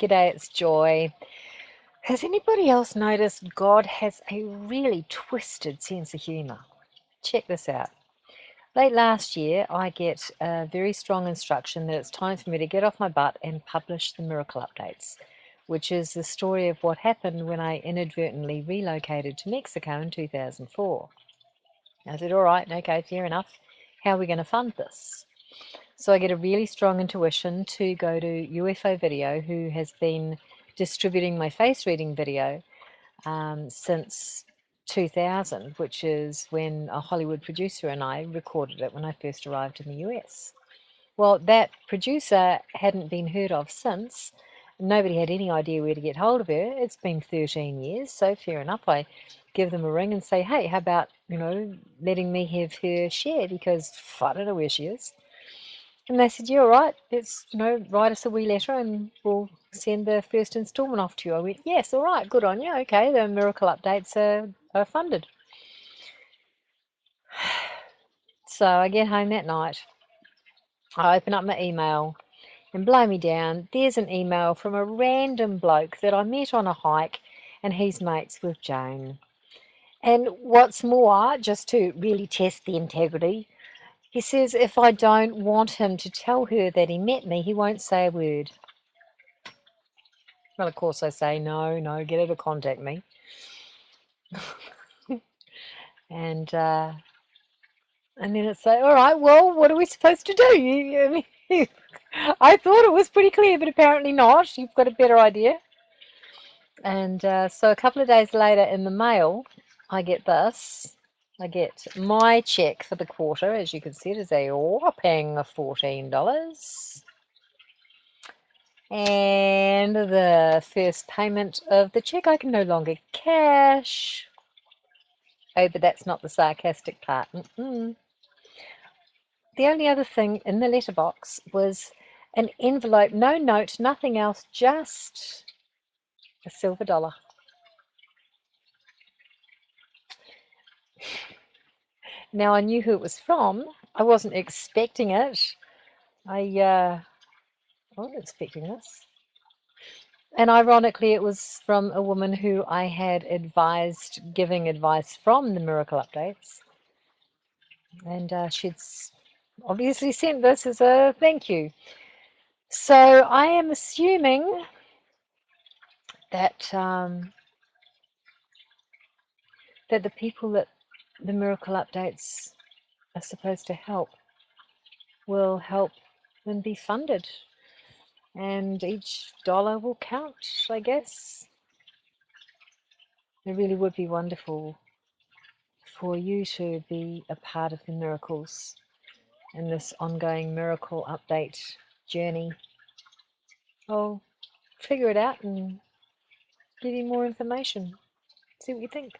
G'day, it's Joy. Has anybody else noticed God has a really twisted sense of humour? Check this out. Late last year, I get a very strong instruction that it's time for me to get off my butt and publish the Miracle Updates, which is the story of what happened when I inadvertently relocated to Mexico in 2004. I said, all right, okay, fair enough. How are we going to fund this? So I get a really strong intuition to go to UFO Video, who has been distributing my face reading video since 2000, which is when a Hollywood producer and I recorded it when I first arrived in the US. Well, that producer hadn't been heard of since. Nobody had any idea where to get hold of her. It's been 13 years, so fair enough. I give them a ring and say, hey, how about, letting me have her share because I don't know where she is. And they said, yeah, all right, let's, write us a wee letter and we'll send the first instalment off to you. I went, yes, all right, good on you. Okay, the miracle updates are funded. So I get home that night. I open up my email and blow me down. There's an email from a random bloke that I met on a hike and he's mates with Jane. And what's more, just to really test the integrity, he says if I don't want him to tell her that he met me, he won't say a word. Well, of course I say, no, get her to contact me. And and then it's like, all right, well, what are we supposed to do? I mean, I thought it was pretty clear, but apparently not. You've got a better idea. And so a couple of days later in the mail, I get this. I get my check for the quarter, as you can see, it is a whopping $14. And the first payment of the check I can no longer cash. Oh, but that's not the sarcastic part. The only other thing in the letterbox was an envelope, no note, nothing else, just a silver dollar. Now I knew who it was from. I wasn't expecting it. I wasn't expecting this. And ironically, it was from a woman who I had advised giving advice from the Miracle Updates. And she'd obviously sent this as a thank you. So I am assuming that that the people that the Miracle Updates are supposed to help will help them be funded. And each dollar will count, I guess. It really would be wonderful for you to be a part of the miracles in this ongoing miracle update journey. I'll figure it out and give you more information. See what you think.